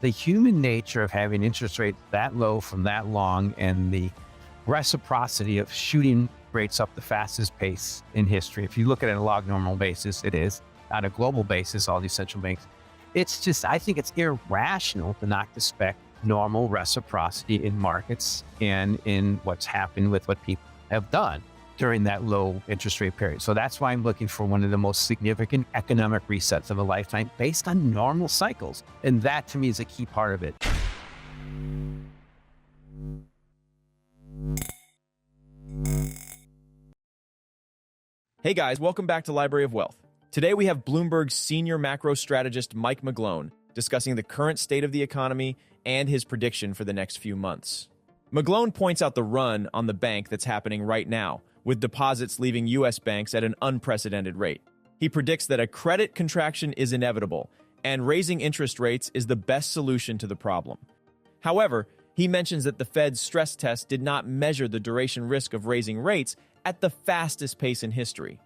The human nature of having interest rates that low from that long and the reciprocity of shooting rates up the fastest pace in history. If you look at it on a log normal basis, it is. On a global basis, all these central banks, it's just, I think it's irrational to not expect normal reciprocity in markets and in what's happened with what people have done during that low interest rate period. So that's why I'm looking for one of the most significant economic resets of a lifetime based on normal cycles. And that to me is a key part of it. Hey guys, welcome back to Library of Wealth. Today we have Bloomberg's senior macro strategist Mike McGlone discussing the current state of the economy and his prediction for the next few months. McGlone points out the run on the bank that's happening right now, with deposits leaving U.S. banks at an unprecedented rate. He predicts that a credit contraction is inevitable, and raising interest rates is the best solution to the problem. However, he mentions that the Fed's stress test did not measure the duration risk of raising rates at the fastest pace in history.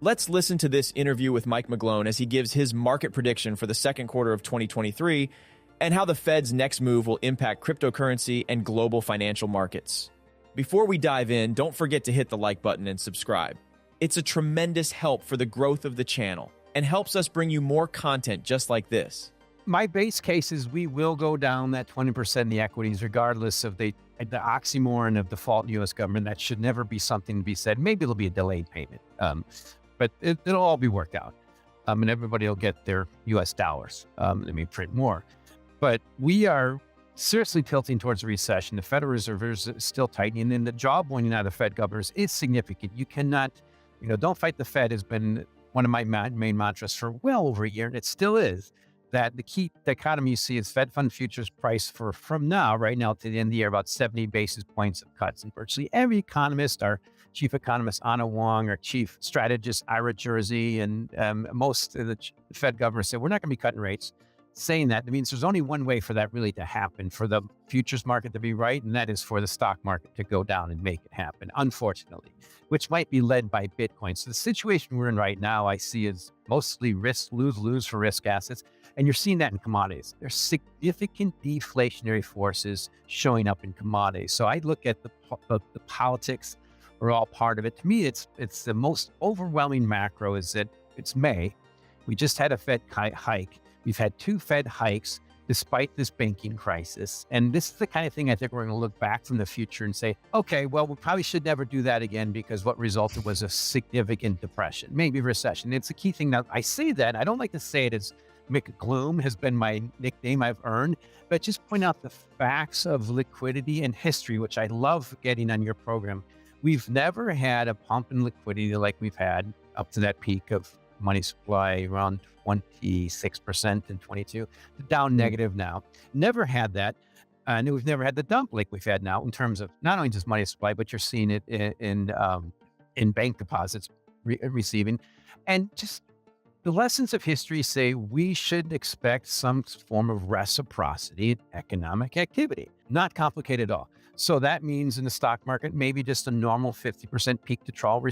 Let's listen to this interview with Mike McGlone as he gives his market prediction for the second quarter of 2023 and how the Fed's next move will impact cryptocurrency and global financial markets. Before we dive in, don't forget to hit the like button and subscribe. It's a tremendous help for the growth of the channel and helps us bring you more content just like this. My base case is we will go down that 20% in the equities, regardless of the oxymoron of default in the U.S. government. That should never be something to be said. Maybe it'll be a delayed payment, but it'll all be worked out. And everybody will get their U.S. dollars. They may print more. But we are seriously tilting towards a recession. The Federal Reserve is still tightening, and the job winning out of the Fed governors is significant. You cannot, don't fight the Fed has been one of my main mantras for well over a year, and it still is. That the key dichotomy you see is Fed fund futures price from right now to the end of the year, about 70 basis points of cuts. And virtually every economist, our chief economist, Anna Wong, our chief strategist, Ira Jersey, and most of the Fed governors said, we're not going to be cutting rates. Saying that, it means there's only one way for that really to happen, for the futures market to be right, and that is for the stock market to go down and make it happen, unfortunately, which might be led by Bitcoin. So the situation we're in right now, I see as mostly risk, lose for risk assets. And you're seeing that in commodities. There's significant deflationary forces showing up in commodities. So I look at the politics are all part of it. To me, it's the most overwhelming macro is that it's May. We just had a Fed hike. We've had 2 Fed hikes despite this banking crisis. And this is the kind of thing I think we're going to look back from the future and say, okay, well, we probably should never do that again because what resulted was a significant depression, maybe recession. It's a key thing. Now, I say that. I don't like to say it as McGlone has been my nickname I've earned, but just point out the facts of liquidity and history, which I love getting on your program. We've never had a pump in liquidity like we've had up to that peak of money supply around 26% in 22, down negative now. Never had that. And we've never had the dump like we've had now in terms of not only just money supply, but you're seeing it in bank deposits receiving. And just the lessons of history say we should expect some form of reciprocity in economic activity. Not complicated at all. So that means in the stock market, maybe just a normal 50% peak to trough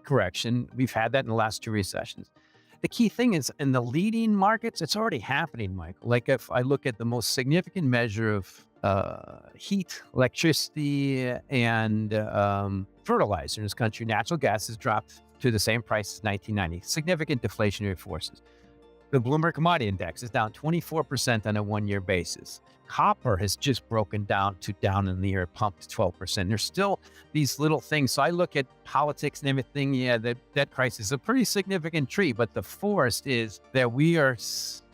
correction. We've had that in the last 2 recessions. The key thing is in the leading markets, it's already happening, Michael. Like if I look at the most significant measure of heat, electricity, and fertilizer in this country, natural gas has dropped to the same price as 1990. Significant deflationary forces. The Bloomberg Commodity Index is down 24% on a 1-year basis. Copper has just broken down in the year, pumped 12%. There's still these little things. So I look at politics and everything. Yeah, the debt crisis is a pretty significant tree, but the forest is that we are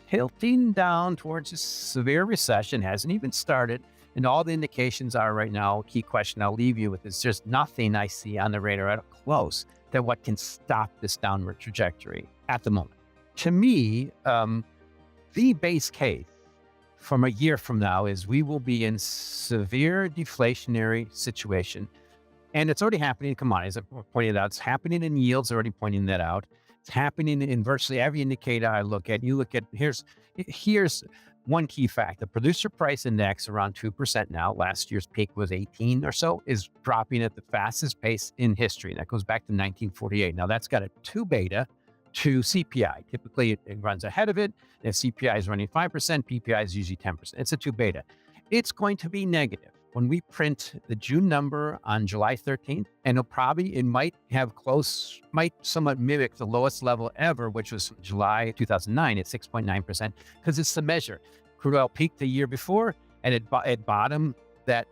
tilting down towards a severe recession. Hasn't even started. And all the indications are right now, key question I'll leave you with is there's nothing I see on the radar at close that what can stop this downward trajectory at the moment. To me, the base case from a year from now is we will be in severe deflationary situation. And it's already happening in commodities. I pointed out, it's happening in yields, already pointing that out. It's happening in virtually every indicator I look at. You look at, here's one key fact. The producer price index around 2% now, last year's peak was 18 or so, is dropping at the fastest pace in history. That goes back to 1948. Now that's got a 2 beta, to CPI. Typically, it runs ahead of it. If CPI is running 5%, PPI is usually 10%. It's a 2 beta. It's going to be negative when we print the June number on July 13th, and it might somewhat mimic the lowest level ever, which was July 2009 at 6.9%, because it's the measure. Crude oil peaked the year before, and it bottomed that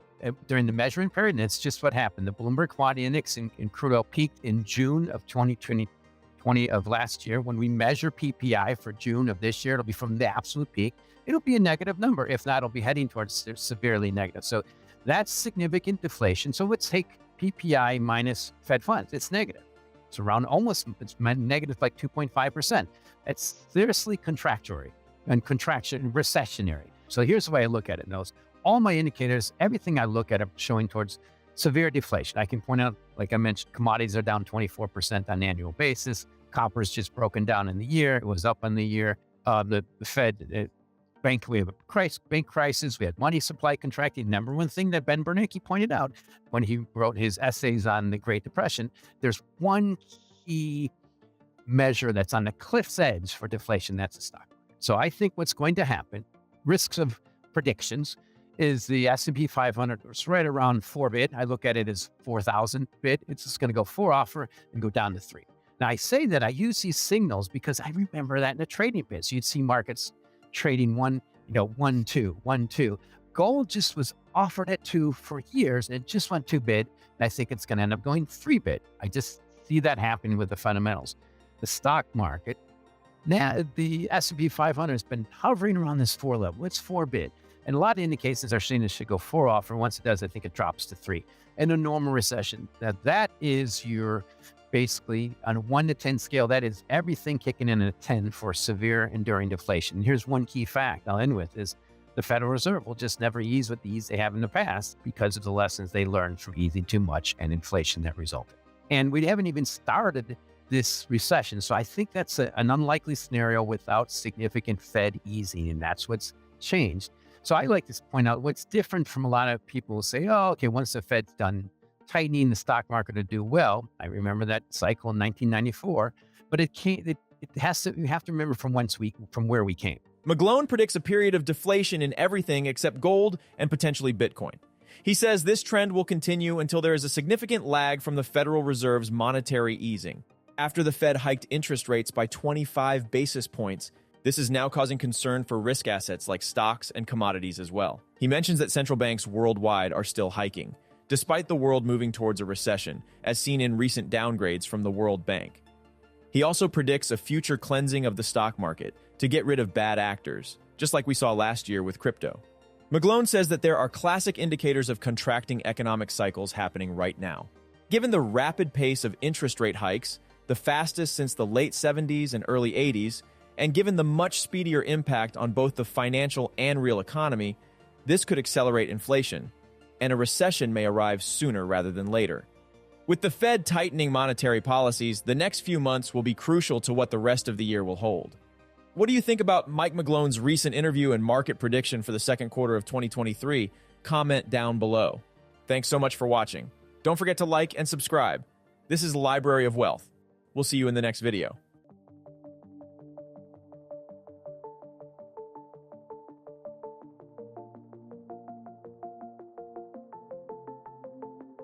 during the measuring period, and it's just what happened. The Bloomberg Commodity Index in crude oil peaked in June of 2020 of last year. When we measure PPI for June of this year, it'll be from the absolute peak. It'll be a negative number. If not, it'll be heading towards severely negative. So that's significant deflation. So let's take PPI minus Fed funds. It's negative. It's negative like 2.5%. It's seriously recessionary. So here's the way I look at it, Nose. All my indicators, everything I look at are showing towards severe deflation. I can point out, like I mentioned, commodities are down 24% on an annual basis. Copper's just broken down in the year. It was up on the year. The Fed, we have a bank crisis. We had money supply contracting. Number one thing that Ben Bernanke pointed out when he wrote his essays on the Great Depression, there's one key measure that's on the cliff's edge for deflation. That's the stock market. So I think what's going to happen, risks of predictions, is the S&P 500 was right around 4 bid. I look at it as 4,000 bid. It's just going to go 4 offer and go down to 3. Now, I say that I use these signals because I remember that in the trading biz. You'd see markets trading 1, 2, 1, 2. Gold just was offered at 2 for years, and it just went 2 bid. And I think it's going to end up going 3 bid. I just see that happening with the fundamentals. The stock market, now the S&P 500 has been hovering around this 4 level. It's 4 bid. And a lot of indications are saying it should go 4 off, and once it does, I think it drops to 3. In a normal recession, that is your basically on a 1 to 10 scale, that is everything kicking in at a 10 for severe enduring deflation. And here's one key fact I'll end with is the Federal Reserve will just never ease with the ease they have in the past because of the lessons they learned from easing too much and inflation that resulted. And we haven't even started this recession. So I think that's an unlikely scenario without significant Fed easing, and that's what's changed. So I like to point out what's different from a lot of people who say, oh, okay, once the Fed's done tightening, the stock market will do well. I remember that cycle in 1994, but you have to remember from where we came. McGlone predicts a period of deflation in everything except gold and potentially Bitcoin. He says this trend will continue until there is a significant lag from the Federal Reserve's monetary easing. After the Fed hiked interest rates by 25 basis points, this is now causing concern for risk assets like stocks and commodities as well. He mentions that central banks worldwide are still hiking, despite the world moving towards a recession, as seen in recent downgrades from the World Bank. He also predicts a future cleansing of the stock market to get rid of bad actors, just like we saw last year with crypto. McGlone says that there are classic indicators of contracting economic cycles happening right now. Given the rapid pace of interest rate hikes, the fastest since the late 70s and early 80s, and given the much speedier impact on both the financial and real economy, this could accelerate inflation, and a recession may arrive sooner rather than later. With the Fed tightening monetary policies, the next few months will be crucial to what the rest of the year will hold. What do you think about Mike McGlone's recent interview and market prediction for the second quarter of 2023? Comment down below. Thanks so much for watching. Don't forget to like and subscribe. This is the Library of Wealth. We'll see you in the next video.